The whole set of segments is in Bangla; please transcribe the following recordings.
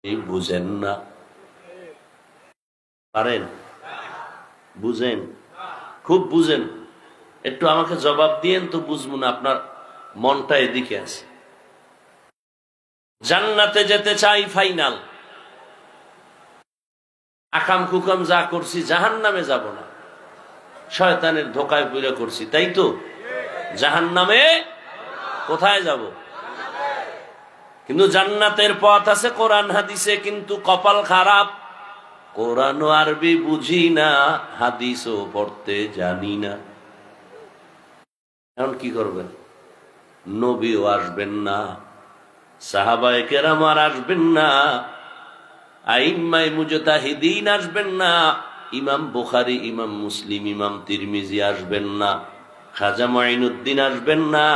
এই বুঝেন না, পারেন? বুঝেন? খুব বুঝেন? একটু আমাকে জবাব দিয়েন তো, বুঝবো না আপনার মনটা এদিকে আছে। জান্নাতে যেতে চাই ফাইনাল, আকাম কুকাম যা করছি জাহান্নামে যাব না, শয়তানের ধোকায় পড়ে করছি, তাই তো? জাহান্নামে কোথায় যাব? কিন্তু জান্নাতের পথ আছে কোরআন হাদিসে, কিন্তু কপাল খারাপ, কোরআন ও আরবি বুঝি না, হাদিসও পড়তে জানি না। এখন কি করবেন? নবীও আসবেন না, সাহাবায়ে কেরাম আর আসবেন না, আইম্মায়ে মুজতাহিদিন আসবেন না, ইমাম বুখারী, ইমাম মুসলিম, ইমাম তিরমিজি আসবেন না, খাজা মুঈনুদ্দিন আসবেন না,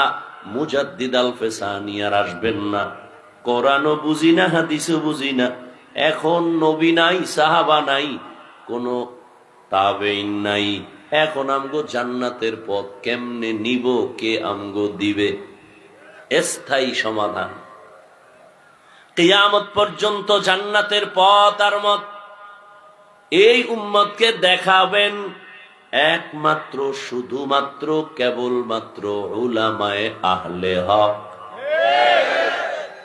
মুজাদ্দিদ আল ফেসানি আর আসবেন না। কোরআনও বুঝি না, হাদিসও বুঝি না। এখন নবী নাই, সাহাবা নাই, কোন তাবেঈন নাই। এখন আমগো জান্নাতের পথ কেমনে নিব, কে আমগো দিবে? স্থায়ী সমাধান কিয়ামত পর্যন্ত জান্নাতের পথ আর মত এই উম্মতকে দেখাবেন একমাত্র, শুধুমাত্র, কেবলমাত্র উলামায়ে আহলে হক।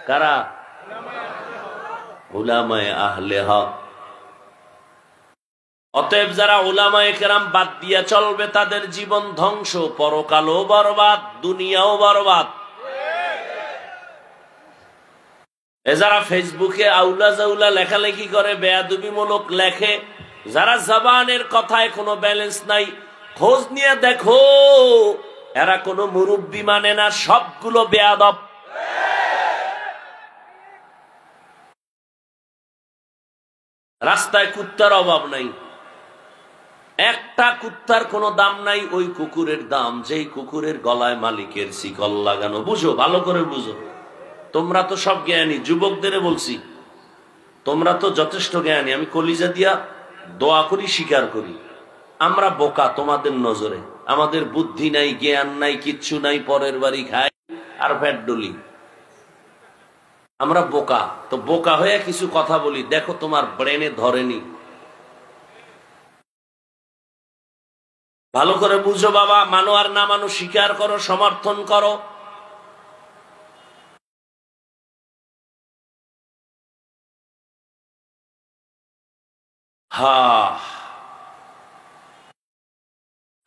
কারা? উলামায়ে আহলে হক। অতএব যারা উলামায়ে কেরাম বাদ দিয়া চলবে, তাদের জীবন ধ্বংস, পরকালও বরবাদ, দুনিয়াও বরবাদ। যারা ফেসবুকে আউলা জাউলা লেখালেখি করে, বেয়াদবিমূলক লেখে, যারা জবানের কথায় কোনো ব্যালেন্স নাই, খোঁজ নিয়ে দেখো এরা কোনো মুরব্বি মানে না, সবগুলো বেয়াদব। রাস্তায় কুত্তার অভাব নাই, একটা কুত্তার কোনো দাম নাই, ওই কুকুরের দাম যেই কুকুরের গলায় মালিকের শিকল লাগানো। বুঝো, ভালো করে বুঝো। তোমরা তো সব জ্ঞানী, যুবকদের বলছি, তোমরা তো যথেষ্ট জ্ঞানী, আমি কলিজা দিয়া দোয়া করি, স্বীকার করি। আমরা বোকা তোমাদের নজরে, আমাদের বুদ্ধি নাই, জ্ঞান নাই, কিচ্ছু নাই, পরের বাড়ি খাই আর ভ্যাট ডলি। আমরা বোকা, তো বোকা হয়ে কিছু কথা বলি, দেখো তোমার ব্রেনে ধরেনি। ভালো করে বুঝো বাবা, মানো আর না মানো, স্বীকার করো, সমর্থন করো।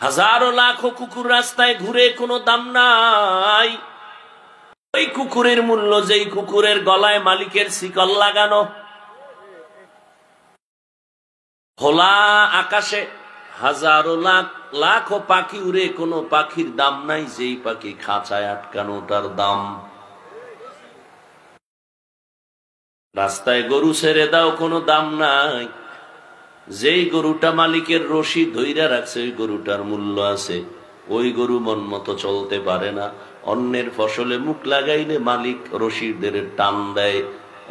হাজারো লাখো কুকুর রাস্তায় ঘুরে, কোনো দাম নাই। ওই কুকুরের মূল্য যেই কুকুরের গলায় মালিকের শিকল লাগানো। খোলা আকাশে হাজারো লাখো পাখি উড়ে, কোনো পাখির দাম নাই যেই পাখি খাঁচায় আটকানোটার দাম। রাস্তায় গরু ছেড়ে দাও, কোনো দাম নাই, যেই গরুটা মালিকের রশি ধইরা রাখছে ওই গরুটার মূল্য আছে। ওই গরু মন মতো চলতে পারে না, অন্যের ফসলে মুখ লাগাইলে মালিক রশিদের টান দেয়,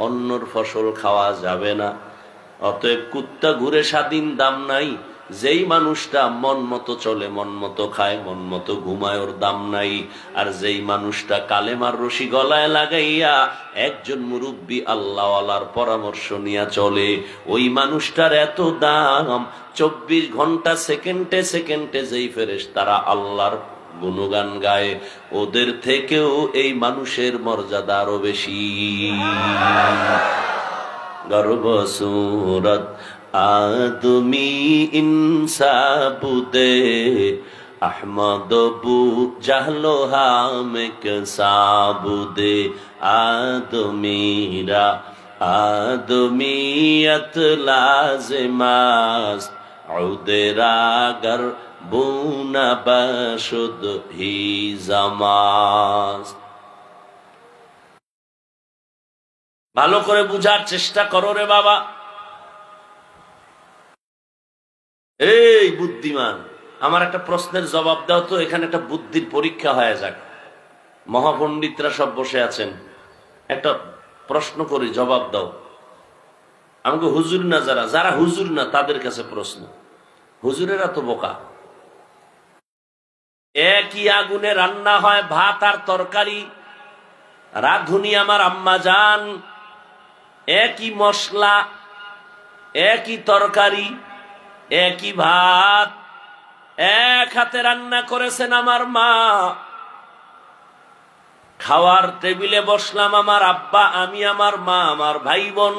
অন্যর ফসল খাওয়া যাবে না। অতএব কুত্তা ঘুরে স্বাধীন, দাম নাই। যেই মানুষটা মন মতো চলে, মন মতো খায়, মন মতো ঘুমায়, ওর দাম নাই। আর যেই মানুষটা কালেমার রশি গলায় লাগাইয়া একজন মুরব্বী আল্লাহওয়ালার পরামর্শ নিয়ে চলে, ওই মানুষটার এত দাম। 24 ঘন্টা সেকেন্ডে সেকেন্ডে যেই ফেরেশতারা আল্লাহর গুণগান গায়, ওদের থেকেও এই মানুষের মর্যাদা আরো বেশি। গর্ব সুরত আদমি ইনসাবুদে, আহমদ বু জাহলো হামেক সাবুদে, আদমিরা আদমিয়ত লাজিমাস, উদেরাগর বুনা বশুদ হি জামাস। ভালো করে বুঝার চেষ্টা করো রে বাবা। এই বুদ্ধিমান, আমার একটা প্রশ্নের জবাব দাও তো, এখানে একটা বুদ্ধির পরীক্ষা হয়ে যাক। মহাপণ্ডিতরা সব বসে আছেন, একটা প্রশ্ন করি, জবাব দাও। আমাকে হুজুর না, যারা হুজুর না তাদের কাছে প্রশ্ন। হুজুরেরা তো বোকা। একই আগুনে রান্না হয় ভাত আর তরকারি। রাধুনি আমার আম্মা জান একই মশলা, একই তরকারি, একই ভাত, এক হাতে রান্না করেছেন আমার মা। খাওয়ার টেবিলে বসলাম আমার আব্বা, আমি, আমার মা, আমার ভাই বোন।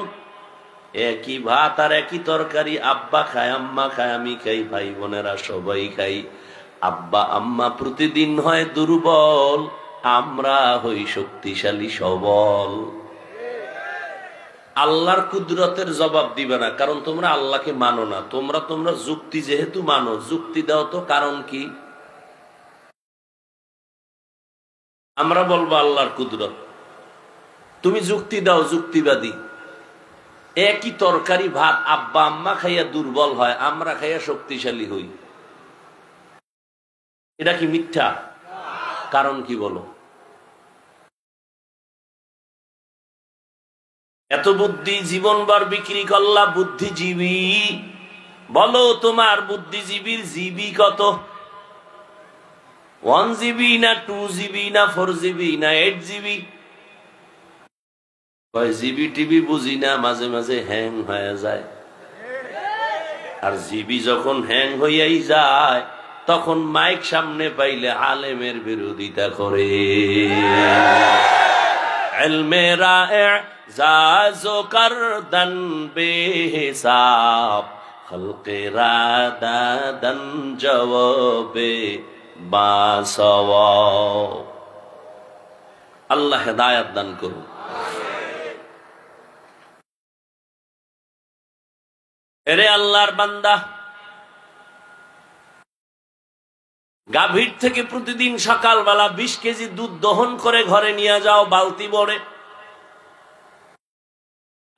একই ভাত আর একই তরকারি, আব্বা খায়, আম্মা খায়, আমি খাই, ভাই বোনেরা সবাই খাই। আব্বা আম্মা প্রতিদিন হয় দুর্বল, আমরা হই শক্তিশালী সবল। আল্লাহর কুদরতের জবাব দিবে না, কারণ তোমরা আল্লাহকে মানো না। তোমরা যুক্তি যেহেতু মানো, যুক্তি দাও তো কারণ কি? আমরা বলবো আল্লাহর কুদরত, তুমি যুক্তি দাও যুক্তিবাদী। একই তরকারি ভাত আব্বা আম্মা খাইয়া দুর্বল হয়, আমরা খাইয়া শক্তিশালী হই, এটা কি মিথ্যা? কারণ কি বলো? এত বুদ্ধি জীবনবার বিক্রি করলা, বুদ্ধিজীবী। বলো তোমার বুদ্ধিজীবীর জিবি কত? 1 GB না 2 GB না 4 GB না 8 GB? জিবি টিভি বুঝি না, মাঝে মাঝে হ্যাং হয়ে যায়। আর জিবি যখন হ্যাং হইয়াই যায়, তখন মাইক সামনে পাইলে আলেমের বিরোধিতা করে। ইলমেরা ইজাজো করদন বেহিসাব, খলকেরা দাদন জওয়াবে বাসওয়াব। আল্লাহ হেদায়েত দান করুন। এরে আল্লাহর বান্দা, গাভীর থেকে প্রতিদিন সকালবেলা 20 কেজি দুধ দহন করে ঘরে নিয়ে যাও বালতি ভরে।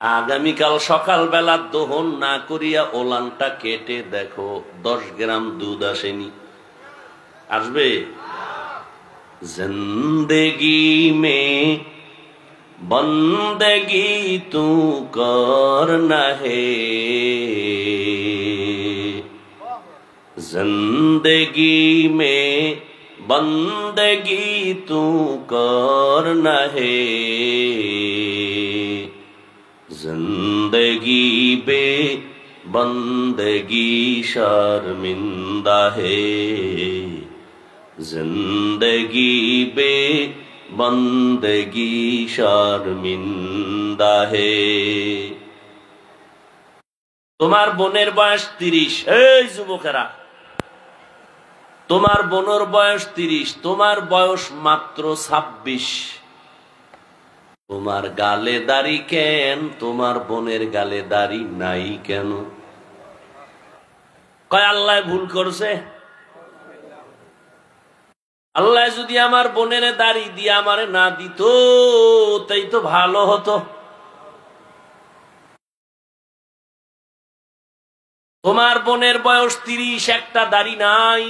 আগামীকাল সকালবেলা দহন না করিয়া ওলানটা কেটে দেখো 10 গ্রাম দুধ আসেনি। আসবে? জিন্দেগি মে বন্দেগি তু করনা হে, जिंदगी में बंदगी तू करना है, जिंदगी बे बंदगी शर्मिंदा है, जिंदगी बे बंदगी शर्मिंदा है। তোমার বোনের বয়স 30। এই যুবকেরা, তোমার বোনের বয়স 30, তোমার বয়স মাত্র 26। তোমার গালে দাড়ি কেন? তোমার বোনের গালে দাড়ি নাই কেন? কয় আল্লাহ ভুল করছে। আল্লাহ যদি আমার বোনের দাড়ি দিয়ে আমারে না দিত, তাই তো ভালো হতো। তোমার বোনের বয়স 30, একটা দাড়ি নাই।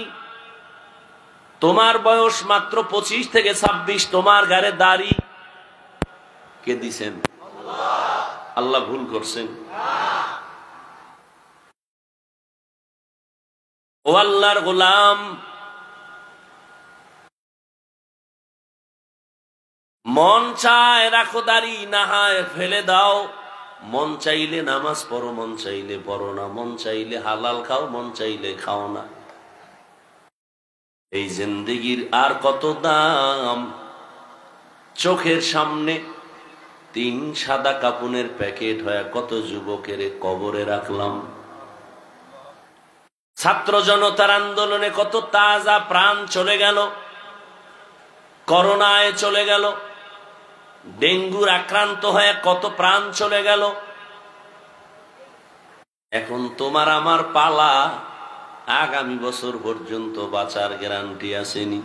তোমার বয়স মাত্র 25 থেকে 26, তোমার গায়ে দাড়ি কে দিছেন? আল্লাহ ভুল করছেন। ও আল্লাহর গোলাম, মন চায় রাখো দাড়ি, না হয় ফেলে দাও। মন চাইলে নামাজ পড়ো, মন চাইলে পড়ো না, মন চাইলে হালাল খাও, মন চাইলে খাও না। এই জিন্দেগির আর কত দাম? চোখের সামনে 3 সাদা কাপুনের প্যাকেট হয়ে কত যুবকের কবরে রাখলাম। ছাত্র জনতার আন্দোলনে কত তাজা প্রাণ চলে গেল, করোনায় চলে গেল, ডেঙ্গুর আক্রান্ত হয়ে কত প্রাণ চলে গেল। এখন তোমার আমার পালা, আগামী বছর পর্যন্ত বাঁচার গ্যারান্টি আসেনি।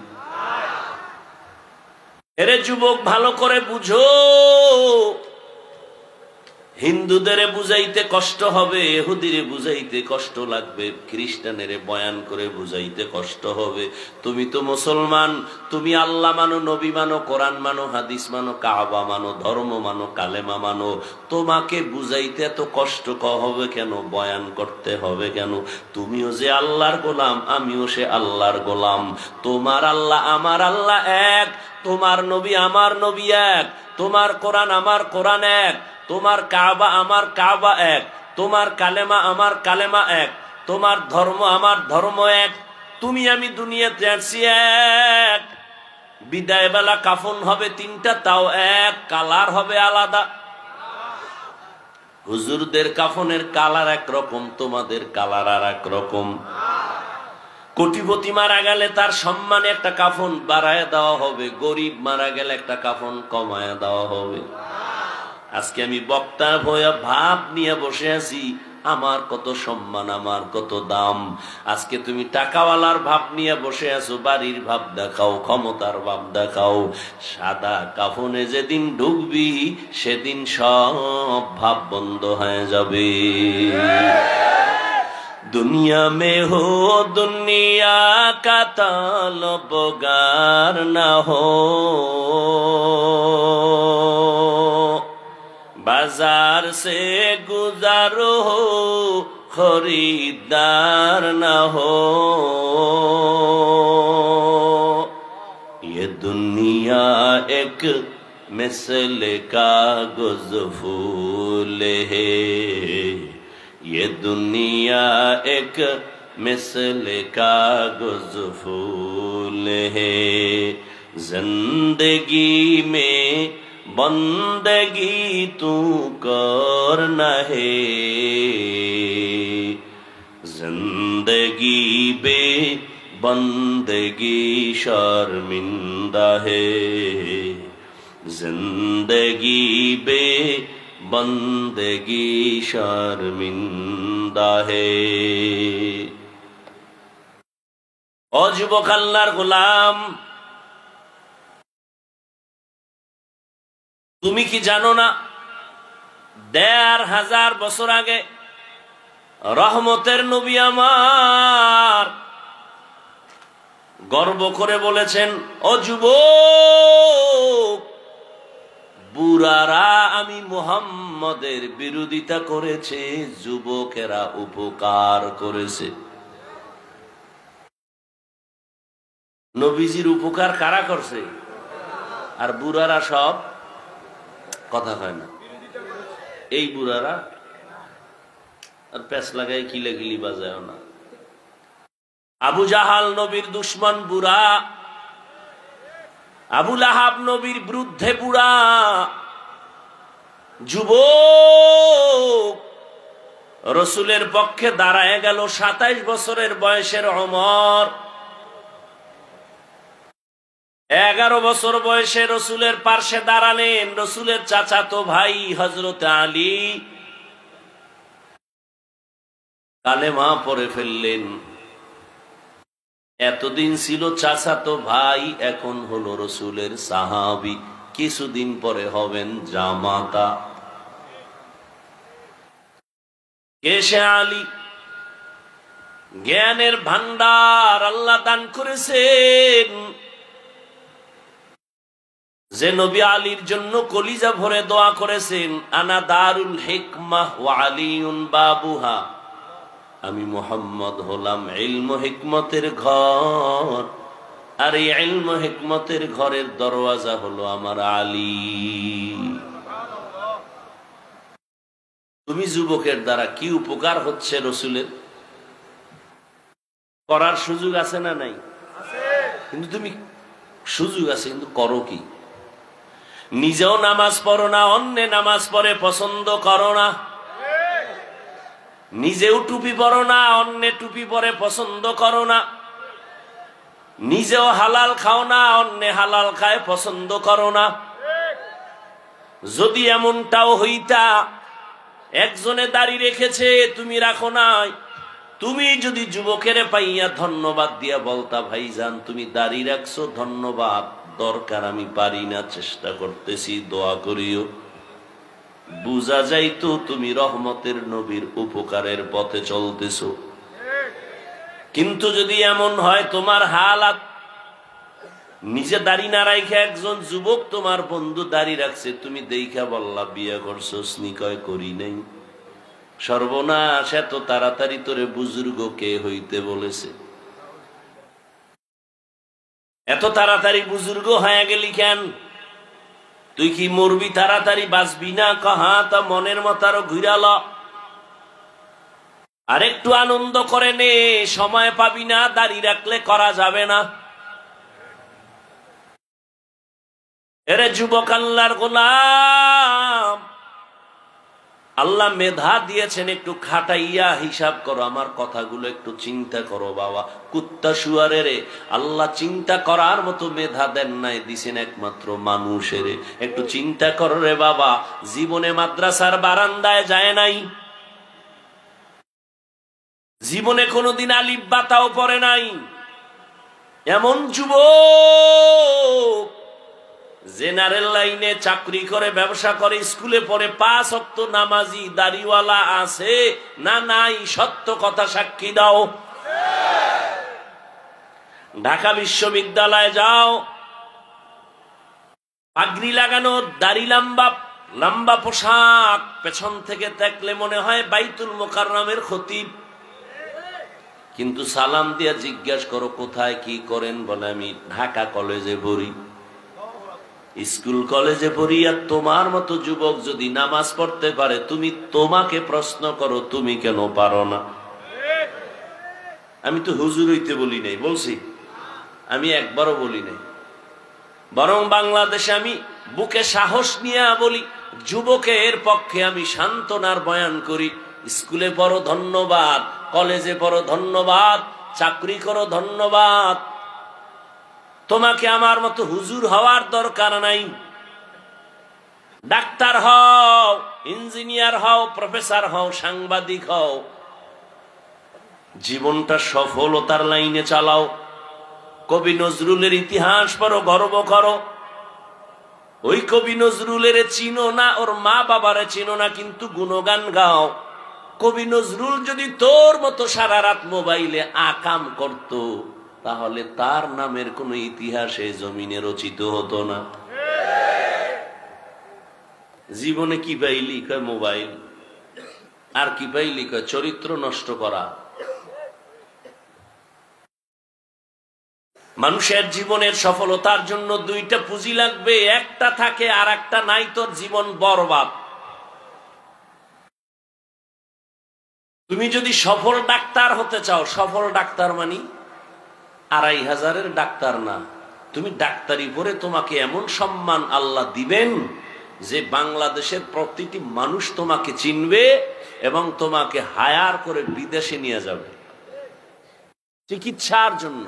এরে যুবক, ভালো করে বুঝো, হিন্দুদের বুঝাইতে কষ্ট হবে, ইহুদিরে বুঝাইতে কষ্ট লাগবে, খ্রিস্টানের বয়ান করে বুঝাইতে কষ্ট হবে। তুমি তো মুসলমান, তুমি আল্লাহ মানো, নবী মানো, কোরআন মানো, হাদিস মানো, কাবা মানো, ধর্ম মানো, কালেমা মানো। তোমাকে বুঝাইতে এত কষ্ট হবে কেন? বয়ান করতে হবে কেন? তুমিও যে আল্লাহর গোলাম, আমিও সে আল্লাহর গোলাম। তোমার আল্লাহ আমার আল্লাহ এক, তোমার নবী আমার নবী এক, তোমার কোরআন আমার কোরআন এক, তোমার কাবা আমার কাবা এক, তোমার কালেমা আমার কালেমা এক, তোমার ধর্ম আমার ধর্ম এক, তুমি আমি দুনিয়াতে আসছি এক। বিদায় বেলা কাফন হবে তিনটা, তাও এক, কালার হবে আলাদা। হুজুরদের কাফনের কালার একরকম, তোমাদের কালার আর এক রকম। কোটিপতি মারা গেলে তার সম্মানে একটা কাফন বাড়ায় দেওয়া হবে, গরিব মারা গেলে একটা কাফন কমায় দেওয়া হবে। আজকে আমি বক্তা হয়ে ভাব নিয়ে বসে আছি, আমার কত সম্মান, আমার কত দাম। আজকে তুমি টাকাওয়ালার ভাব নিয়ে বসে আছো, বাড়ির ভাব দেখাও, ক্ষমতার ভাব দেখাও। সাদা কাফনে যেদিন ঢুকবি সেদিন সব ভাব বন্ধ হয়ে যাবে। दुनिया में हो दुनिया का ताल्लुकार न हो, बाजार से गुजारो हो खरीदार न हो। ये दुनिया एक मिसल कागज़ फूल है, ये दुनिया एक मिसल कागज़ फूल है। जिंदगी में बंदगी तू करना है, जिंदगी बे बंदगी शर्मिंदा है, जिंदगी बे बंदगी शर्मिंदा है। ও যুবক আল্লাহর গোলাম, তুমি কি জানো না ১,৫০০ বছর আগে রহমতের নবী আমার গর্ব করে বলেছেন, ও যুবক, বুড়ারা আমি মুহাম্মদের বিরোধিতা করেছে, যুবকেরা উপকার করেছে। নবীজির উপকার কারা করছে? আর বুড়ারা সব কথা হয় না। এই বুড়ারা আর প্যাচ লাগাই কিলাকিলি বাজায় না। আবু জাহাল নবীর দুশ্মন বুড়া, আবু লাহাব নবীর বিরুদ্ধে বুড়া, যুবক রসুলের পক্ষে দাঁড়ায় গেল ২৭ বছরের বয়সের ওমর। ১১ বছর বয়সে রসুলের পার্শ্বে দাঁড়ালেন রসুলের চাচাতো ভাই হযরত আলী, কালেমা পড়ে ফেললেন। এতদিন ছিল চাচাতো ভাই, এখন হলো রসুলের সাহাবী, কিছুদিন পরে হবেন জামাতা। কে সে আলী? জ্ঞানের ভান্ডার আল্লাহ দান করেছেন, যে নবী আলীর জন্য কলিজা ভরে দোয়া করেছেন, আনা দারুল হিকমাহ ওয়া আলিউন বাবুহা, আমি মুহাম্মদ হলাম ইলম হিকমতের ঘর, আর এই ইলম হিকমতের ঘরের দরওয়াজা হলো আমার আলী। তুমি যুবকের দ্বারা কি উপকার হচ্ছে রসুলের? করার সুযোগ আছে না নাই? কিন্তু তুমি সুযোগ আছে, কিন্তু করো কি? নিজেও নামাজ পড়ো না, অন্য নামাজ পড়ে পছন্দ করো না। নিজেও টুপি পরো না, অন্য টুপি পরে পছন্দ করো না। নিজেও হালাল খাও না, অন্য হালাল খায় পছন্দ করো না। যদি এমনটাও হইতা, একজনে দাড়ি রেখেছে তুমি রাখো নাই, তুমি যদি যুবকের পাইয়া ধন্যবাদ দিয়া বলতা, ভাইজান তুমি দাড়ি রাখছো, ধন্যবাদ, দরকার আমি পারি না, চেষ্টা করতেছি, দোয়া করিও, বুঝা যাইতো তুমি রহমতের নবীর উপকারের পথে চলতেছো। কিন্তু যদি এমন হয় তোমার হালাত, নিজে দাড়ি না রাখে একজন যুবক তোমার বন্ধু দাড়ি রাখছে, তুমি দেখা বললা বিয়ে করছো, কয় করি নাই, সর্বনাশ, এত তাড়াতাড়ি তোরে বুজুর্গ কে হইতে বলেছে? এত তাড়াতাড়ি বুজুর্গ হয়ে গেলি কেন? তুই কি মরবি তাড়াতাড়ি বাঁচবি না? কহা তা মনের মতো আরো ঘুরাল, আর একটু আনন্দ করে নে, সময় পাবি না, দাড়ি রাখলে করা যাবে না। এরে যুবক আল্লাহর গোলাম, আল্লাহ মেধা দিয়েছেন, একটু খাটাইয়া হিসাব করো, আমার কথাগুলো একটু চিন্তা করো বাবা। কুত্তা শুয়ারের আল্লাহ চিন্তা করার মতো মেধা দেন নাই, দিছেন একমাত্র মানুষের। একটু চিন্তা করো রে বাবা, জীবনে মাদ্রাসার বারান্দায় যায় নাই, জীবনে কোনোদিন আলিফ বাতাও পড়ে নাই, এমন যুবক জেনারেল লাইনে চাকরি করে, ব্যবসা করে, স্কুলে পড়ে, 5 ওয়াক্ত নামাজি দাড়িওয়ালা আছে না নাই? সত্য কথা সাক্ষী দাও। ঢাকা বিশ্ববিদ্যালয়ে যাও, পাগড়ি লাগানো, দাড়ি লম্বা লম্বা পোশাক, পেছন থেকে দেখলে মনে হয় বাইতুল মোকাররমের খতিব, কিন্তু সালাম দিয়া জিজ্ঞাসা করো কোথায় কি করেন, বলে আমি ঢাকা কলেজে পড়ি, স্কুল কলেজে পড়ি। আর তোমার মতো যুবক যদি নামাজ পড়তে পারে, তুমি তোমাকে প্রশ্ন করো তুমি কেন পারো না? আমি তো হুজুর হইতে বলি নাই, বলছি? আমি একবারও বলি নাই, বরং বাংলাদেশে আমি বুকে সাহস নিয়ে বলি, যুবকের পক্ষে আমি সান্ত্বনার বয়ান করি। স্কুলে পড়ো ধন্যবাদ, কলেজে পড়ো ধন্যবাদ, চাকরি করো ধন্যবাদ, তোমাকে আমার মতো হুজুর হওয়ার দরকার নাই। ডাক্তার হও, ইঞ্জিনিয়ার হও, প্রফেসর হও, সাংবাদিক হও, জীবনটা সফলতার লাইনে চালাও। কবি নজরুলের ইতিহাস পড়ো, গর্ব করো। ওই কবি নজরুলের চিনো না, ওর মা বাবারে চিনো না, কিন্তু গুণগান গাও। কবি নজরুল যদি তোর মতো সারা রাত মোবাইলে আকাম করত, তাহলে তার নামের কোন ইতিহাসে জমিনে রচিত হতো না। জীবনে কি পাইলি? কয় মোবাইল। আর কি পাইলি? কয় চরিত্র নষ্ট করা। মানুষের জীবনের সফলতার জন্য 2টা পুঁজি লাগবে, একটা থাকে আর একটা নাই, তোর জীবন বরবাদ। তুমি যদি সফল ডাক্তার হতে চাও, সফল ডাক্তার মানে 2500-এর ডাক্তার না, তুমি ডাক্তারি পড়ে তোমাকে এমন সম্মান আল্লাহ দিবেন যে বাংলাদেশের প্রতিটি মানুষ তোমাকে চিনবে এবং তোমাকে হায়ার করে বিদেশে নিয়ে যাবে চিকিৎসার জন্য।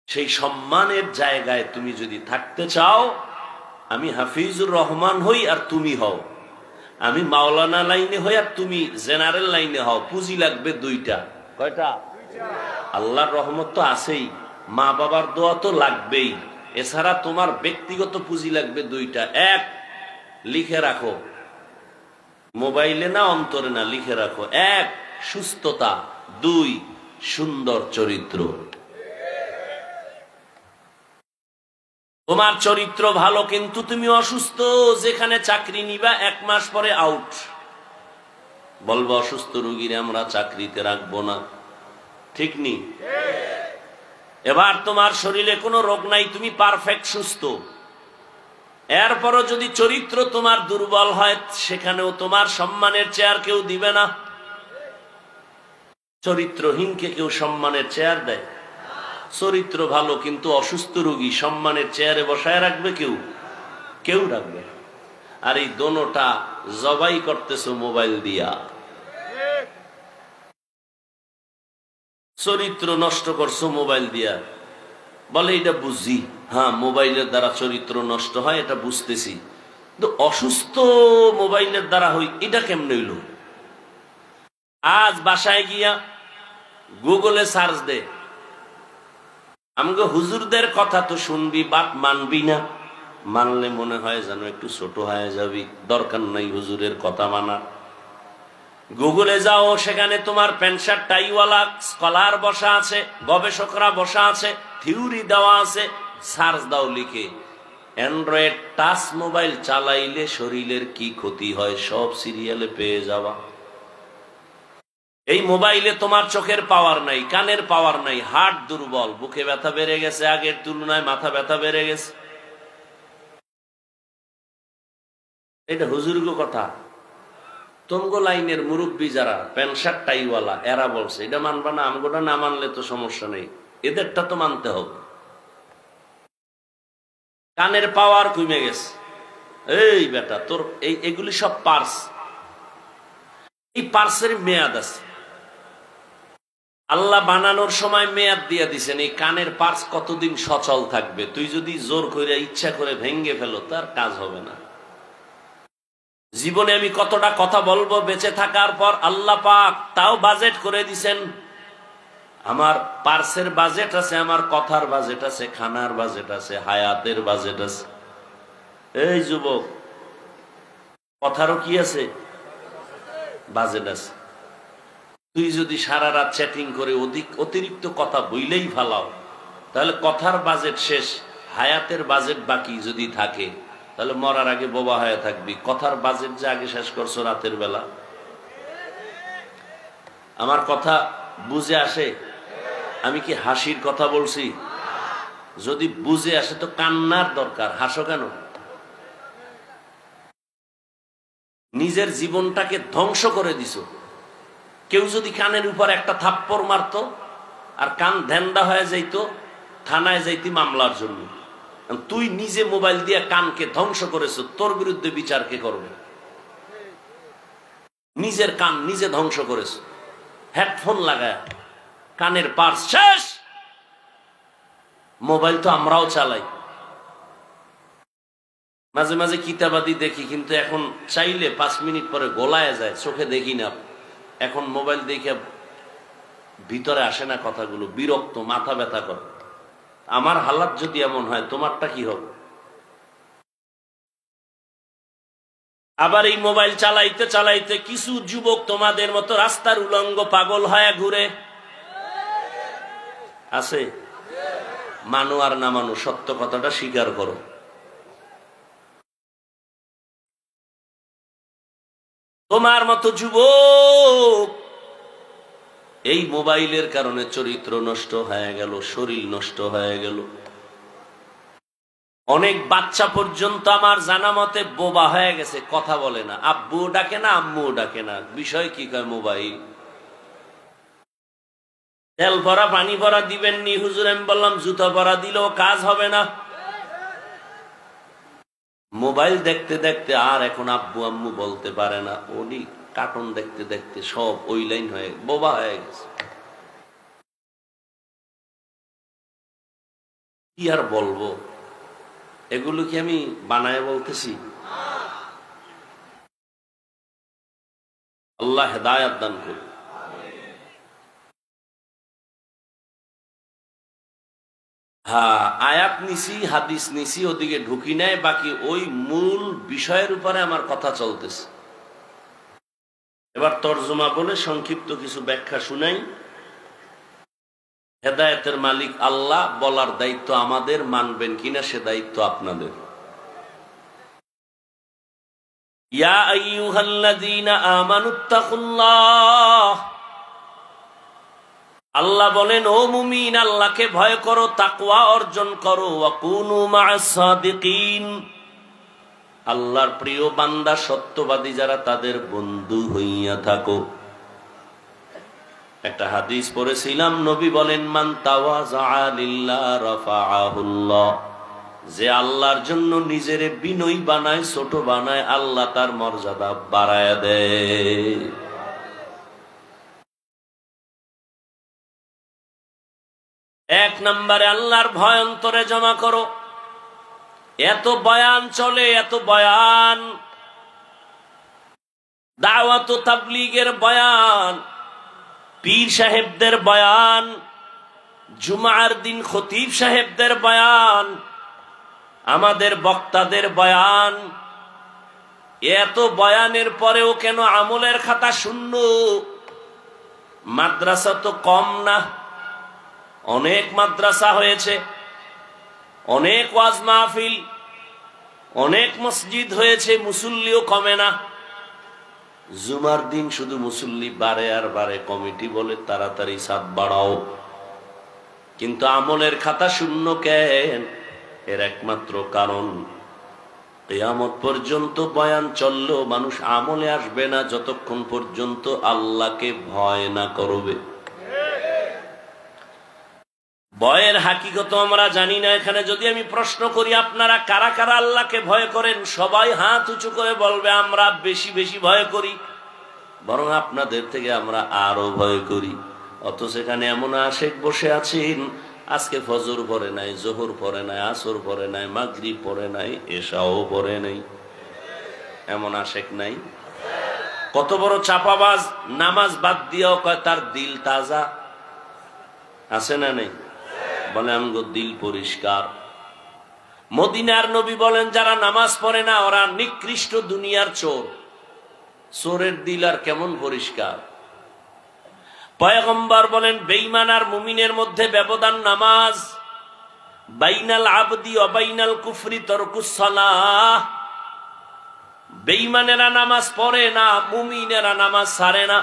সেই সম্মানের জায়গায় তুমি যদি থাকতে চাও, আমি হাফিজুর রহমান হই আর তুমি হও, আমি মাওলানা লাইনে হই আর তুমি জেনারেল লাইনে হও, পুঁজি লাগবে 2টা। কয়টা? আল্লাহর রহমত তো আছেই, মা বাবার দোয়া তো লাগবেই, এছাড়া তোমার ব্যক্তিগত পুঁজি লাগবে 2টা। 1, লিখে রাখো, মোবাইলে না অন্তরে না, লিখে রাখো। 1, সুস্থতা। 2, সুন্দর চরিত্র। তোমার চরিত্র ভালো কিন্তু তুমি অসুস্থ, যেখানে চাকরি নিবা 1 মাস পরে আউট, বলবো অসুস্থ রোগীর আমরা চাকরিতে রাখবো না, ঠিক নি? এবার তোমার শরীরে কোনো রোগ নাই, তুমি পারফেক্ট সুস্থ, এরপরও যদি চরিত্র তোমার দুর্বল হয়, সেখানেও তোমার সম্মানের চেয়ার কেউ দিবে না। চরিত্রহীনকে কেউ সম্মানের চেয়ার দেয়? চরিত্র ভালো কিন্তু অসুস্থ রোগী সম্মানের চেয়ারে বসায় রাখবে কেউ? কেউ রাখবে। আর এই দোনোটা জবাই করতেছো মোবাইল দিয়া, চরিত্র নষ্ট করছো মোবাইল দিয়া। বলে এটা বুঝি, হ্যাঁ মোবাইলের দ্বারা চরিত্র নষ্ট হয়, এটা বুঝতেছি, কিন্তু অসুস্থ মোবাইলের দ্বারা হই এটা কেমনে হইল? আজ বাসায় গিয়া গুগলে সার্চ দে, আমাকে হুজুরদের কথা তো শুনবি, বাট মানবি না, মানলে মনে হয় যেন একটু ছোট হয়ে যাবি, দরকার নাই হুজুরের কথা মানা। গুগলে যাও, সেখানে তোমার প্যান্ট শার্ট টাইওয়ালা স্কলার বসা আছে, গবেষকরা বসা আছে, থিওরি দেওয়া আছে, সার্চ দাও লিখে, অ্যান্ড্রয়েড টাচ মোবাইল চালাইলে শরীরের কি ক্ষতি হয় সব সিরিয়ালে পেয়ে যাওয়া। এই মোবাইলে তোমার চোখের পাওয়ার নাই, কানের পাওয়ার নাই, হার্ট দুর্বল, বুকে ব্যথা বেড়ে গেছে, আগের তুলনায় মাথা ব্যথা বেড়ে গেছে, এটা হুজুরগো কথা। তোমগো লাইনের মুরব্বী যারা প্যান্ট শার্ট টাইওয়ালা এরা বলছে এটা মানবা না, আমগোটা না মানলে তো সমস্যা নেই, এদেরটা তো মানতে হবে। কানের পাওয়ার কমে গেছে। এই বেটা তোর এগুলি সব পার্স, এই পার্সের মেয়াদ আছে। আল্লাহ বানানোর সময় মেয়াদ দিয়ে দিছেন, এই কানের পার্স কতদিন সচল থাকবে। তুই যদি জোর করে ইচ্ছা করে ভেঙ্গে ফেলো তার কাজ হবে না। জীবনে আমি কতটা কথা বলবো বেঁচে থাকার পর, আল্লাহ পাক তাও বাজেট করে দিছেন। আমার পার্সের বাজেট আছে, আমার কথার বাজেট আছে, খানার বাজেট আছে, হায়াতের বাজেট আছে। এই যুবক, কথারও কি আছে? বাজেট আছে। তুই যদি সারা রাত চ্যাটিং করে অতিরিক্ত কথা বইলেই ফালাও, তাহলে কথার বাজেট শেষ, হায়াতের বাজেট বাকি যদি থাকে, তাহলে মরার আগে বোবা হয়ে থাকবি। কথার বাজেট যে আগে শেষ করছো রাতের বেলা। আমার কথা বুঝে আসে? আমি কি হাসির কথা বলছি? যদি বুঝে আসে তো কান্নার দরকার, হাসো কেন? নিজের জীবনটাকে ধ্বংস করে দিছো। কেউ যদি কানের উপর একটা থাপ্পড় মারতো আর কান ধ্যান্দা হয়ে যাইতো, থানায় যাইতি মামলার জন্য। তুই নিজে মোবাইল দিয়ে কানকে ধ্বংস করেছো, তোর বিরুদ্ধে বিচার কে করবে? নিজের কান নিজে ধ্বংস করেছো, হেডফোন লাগায়, কানের পার্স শেষ। মোবাইল তো আমরাও চালাই, মাঝে মাঝে কিতাবাদি দেখি, কিন্তু এখন চাইলে 5 মিনিট পরে গোলায় যায়, চোখে দেখি না। এখন মোবাইল দেখে ভিতরে আসে না কথাগুলো, বিরক্ত, মাথা ব্যথা করে। আমার হালাত যদি এমন হয়, তোমারটা কি হবে? আবার এই মোবাইল চালাইতে চালাইতে কিছু যুবক তোমাদের মতো রাস্তার উলঙ্গ পাগল হয়ে ঘুরে। আছে? মানো আর না মানো, সত্য কথাটা স্বীকার করো। তোমার মতো যুবক এই মোবাইলের কারণে চরিত্র নষ্ট হয়ে গেল, শরীর নষ্ট হয়ে গেল। অনেক বাচ্চা পর্যন্ত আমার জানা মতে বোবা হয়ে গেছে, কথা বলে না, আব্বু ডাকে না, আম্মু ডাকে না। বিষয় কি? কয় মোবাইল। তেল ভরা পানি ভরা দিবেন নি হুজুর? আমি বললাম জুতা ভরা দিলেও কাজ হবে না। মোবাইল দেখতে দেখতে আর এখন আব্বু আম্মু বলতে পারে না, ওই কার্টুন দেখতে দেখতে সব ওই লাইন হয়ে বোবা হয়ে গেছে। কি আর বলবো? এগুলো কি আমি বানায় বলতেছি? আল্লাহ হেদায়াত দান করুন। হ্যাঁ, আয়াত নিছি, হাদিস নিছি, ওদিকে ঢুকি নাই, বাকি ওই মূল বিষয়ের উপরে আমার কথা চলতেছে। এবার তর্জমা বলে সংক্ষিপ্ত কিছু ব্যাখ্যা শুনাই। হেদায়েতের মালিক আল্লাহ, বলার দায়িত্ব আমাদের, মানবেন কিনা সে দায়িত্ব আপনাদের। ইয়া আইয়ুহাল্লাযীনা আমানুত্তাকুল্লাহ, আল্লাহ বলেন ও মুমিন, আল্লাহকে ভয় করো, তাকওয়া অর্জন করো। ওয়া কুনু মা'আস সাদিকিন, আল্লাহর প্রিয় বান্দা, সত্যবাদী যারা, তাদের বন্ধু হইয়া থাকো। একটা হাদিস পড়েছিলাম, নবী বলেন মান তাওয়াযা লিল্লাহ রাফাআহুল্লাহ, যে আল্লাহর জন্য নিজের বিনয়ী বানায়, ছোট বানায়, আল্লাহ তার মর্যাদা বাড়ায় দেয়। এক নম্বরে আল্লাহর ভয় অন্তরে জমা করো। এত বয়ান চলে, এত বয়ান, দাওয়াত ও তাবলীগের বয়ান, পীর সাহেবদের বয়ান, জুমার দিন খতিব সাহেবদের বয়ান, আমাদের বক্তাদের বয়ান। এত বয়ানের পরেও কেন আমলের খাতা শূন্য? মাদ্রাসা তো কম না, অনেক মাদ্রাসা হয়েছে, অনেক ওয়াজ মাহফিল, অনেক মসজিদ হয়েছে, মুসল্লিও কমে না। জুমার দিন শুধু মুসল্লি বাড়ে আর বাড়ে, কমিটি বলে তাড়াতাড়ি সাত বাড়াও, কিন্তু আমলের খাতা শূন্য কেন? এর একমাত্র কারণ কিয়ামত পর্যন্ত বয়ান চললেও মানুষ আমলে আসবে না যতক্ষণ পর্যন্ত আল্লাহকে ভয় না করবে। ভয়ের হাকিকত আমরা জানি না। এখানে যদি আমি প্রশ্ন করি আপনারা কারা কারা আল্লাহকে ভয় করেন, সবাই হাত উঁচু করে বলবে আমরা বেশি বেশি ভয় করি, বরং আপনাদের থেকে আমরা আরো ভয় করি। অথচ সেখানে এমন আশেক বসে আছেন, আজকে ফজর পড়ে নাই, জোহর পড়ে নাই, আসর পড়ে নাই, মাগরিব পড়ে নাই, এশাও পড়ে নাই। এমন আশেক নাই? কত বড় চাপাবাজ, নামাজ বাদ দিয়েও কয় তার দিল তাজা। আছে না নেই? বলে আমগো দিল পরিষ্কার। মদিনার নবী বলেন যারা নামাজ পড়ে না ওরা নিকৃষ্ট দুনিয়ার চোর। চোরের দিল আর কেমন পরিষ্কার। পয়গম্বর বলেন বেঈমান আর মুমিনের মধ্যে ব্যবধান নামাজ। বাইনাল আবদি ওয়া বাইনাল কুফরি তারকুস সালাহ। বেঈমানেরা নামাজ পড়ে না, মুমিনেরা নামাজ ছাড়ে না।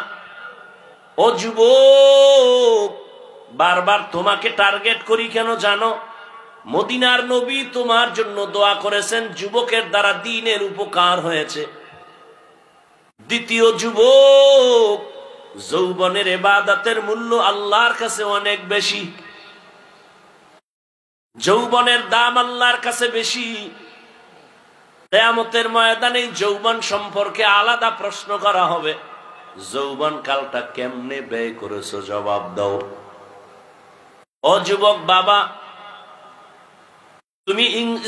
ও যুবক, বারবার তোমাকে টার্গেট করি কেন জানো? মদিনার নবী তোমার জন্য দোয়া করেছেন, যুবকের দ্বারা দ্বীনের উপকার হয়েছে। দ্বিতীয় যুবক, যৌবনের ইবাদতের মূল্য আল্লাহর কাছে অনেক বেশি। যৌবনের দাম আল্লাহর কাছে বেশি। কিয়ামতের ময়দানে যৌবন সম্পর্কে আলাদা প্রশ্ন করা হবে। যৌবন কালটা কেমনে ব্যয় করেছো জবাব দাও। ও যুবক বাবা, তুমি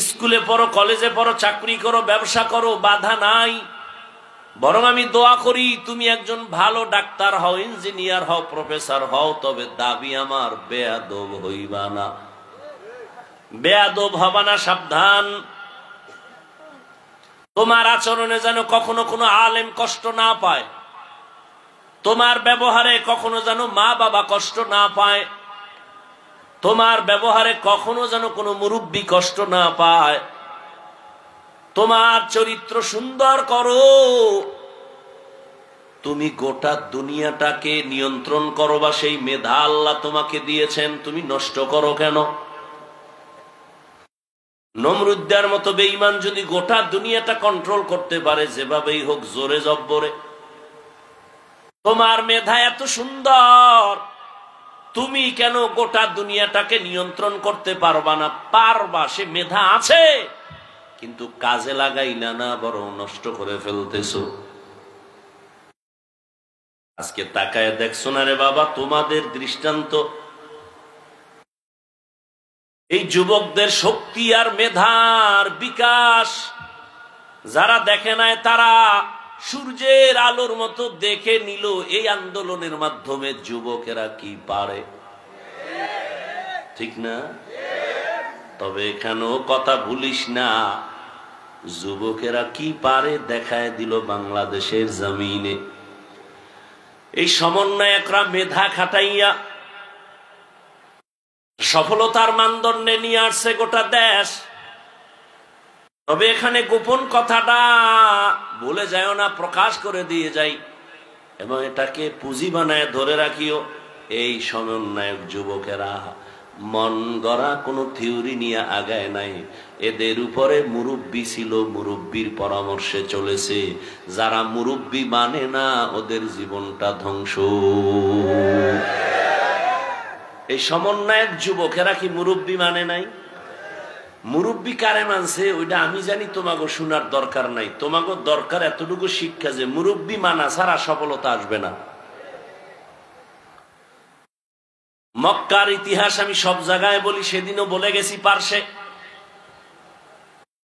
স্কুলে পড়ো, কলেজে পড়ো, চাকরি করো, ব্যবসা করো, বাধা নাই। বরং আমি দোয়া করি তুমি একজন ভালো ডাক্তার হও, ইঞ্জিনিয়ার হও, প্রফেসর হও, তবে দাবি আমার বেয়াদব হইবা না। বেয়াদব হবা না, সাবধান। তোমার আচরণে যেন কখনো কোনো আলেম কষ্ট না পায়, তোমার ব্যবহারে কখনো যেন মা বাবা কষ্ট না পায়, তোমার ব্যবহারে কখনো যেন কোনো মুরব্বী কষ্ট না পায়। তোমার চরিত্র সুন্দর করো। তুমি গোটা দুনিয়াটাকে নিয়ন্ত্রণ করো, বা সেই মেধা আল্লাহ তোমাকে দিয়েছেন, তুমি নষ্ট করো কেন? নমরুদ্দার মতো বেঈমান যদি গোটা দুনিয়াটা কন্ট্রোল করতে পারে, যেভাবেই হোক জোরে জব্বরে, তোমার মেধা এত সুন্দর, তুমি কেন গোটা দুনিয়াটাকে নিয়ন্ত্রণ করতে পারবা না? পারবা, সে মেধা আছে, কিন্তু কাজে লাগাইলা না, বরং নষ্ট করে ফেলতেছো। আজকে তাকায় দেখছো না রে বাবা তোমাদের দৃষ্টান্ত। এই যুবকদের শক্তি আর মেধার বিকাশ যারা দেখে নাই, তারা সূর্যের আলোর মতো দেখে নিল এই আন্দোলনের মাধ্যমে যুবকেরা কি পারে। ঠিক না? তবে এখানেও কথা ভুলিস না, যুবকেরা কি পারে দেখায় দিল বাংলাদেশের জমিনে। এই সমন্বয়করা মেধা খাটাইয়া সফলতার মানদণ্ডে নিয়ে আসছে গোটা দেশ। তবে এখানে গোপন কথাটা বলে যাও না, প্রকাশ করে দিয়ে যাই, এবং এটাকে পুঁজি বানায় ধরে রাখিও। এই সমন্বয়ক যুবকেরা মন গড়া কোনো থিওরি নিয়ে আগায় নাই, এদের উপরে মুরব্বী ছিল, মুরব্বীর পরামর্শে চলেছে। যারা মুরব্বী মানে না ওদের জীবনটা ধ্বংস। এই সমন্বয়ক যুবকেরা কি মুরব্বী মানে নাই? মুরব্বী কারে মানছে ওইটা আমি জানি, তোমাকে শোনার দরকার নাই। তোমাকে দরকার এতটুকু শিক্ষা যে মুরব্বী মানা ছাড়া সফলতা আসবে না। মক্কার ইতিহাস আমি সব জায়গায় বলি, সেদিনও বলে গেছি পার্শ্বে।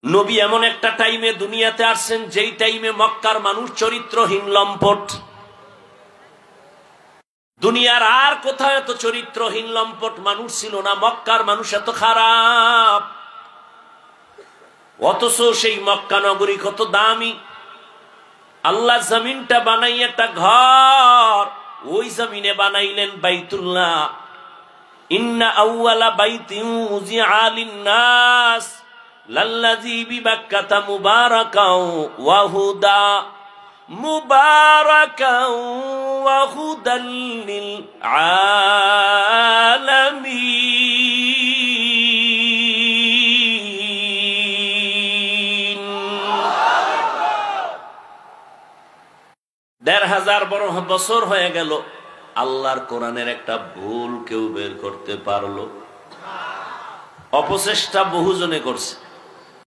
নবী এমন একটা টাইমে দুনিয়াতে আসছেন যেই টাইমে মক্কার মানুষ চরিত্রহীন, লম্পট। দুনিয়ার আর কোথাও এত চরিত্রহীন লম্পট মানুষ ছিল না, মক্কার মানুষ এত খারাপ। অথচ সেই মক্কা নগরী কত দামি। আল্লাহ জমিনটা বানাই একটা ঘর, ওই জমিনে বানাইলেন বাইতুল্লাহ। ইন্না আউয়ালা বাইতিন উযিআ লিন-নাস লাল্লাযী বিবাক্কাতা মুবারাকাও ওয়া হুদা, মুবারাকাও ওয়া হুদাল লিল আলামিন। 1500 বছর হয়ে গেল, আল্লাহর কোরআনের একটা ভুল কেউ বের করতে পারলো? অপচেষ্টা বহুজনে করছে।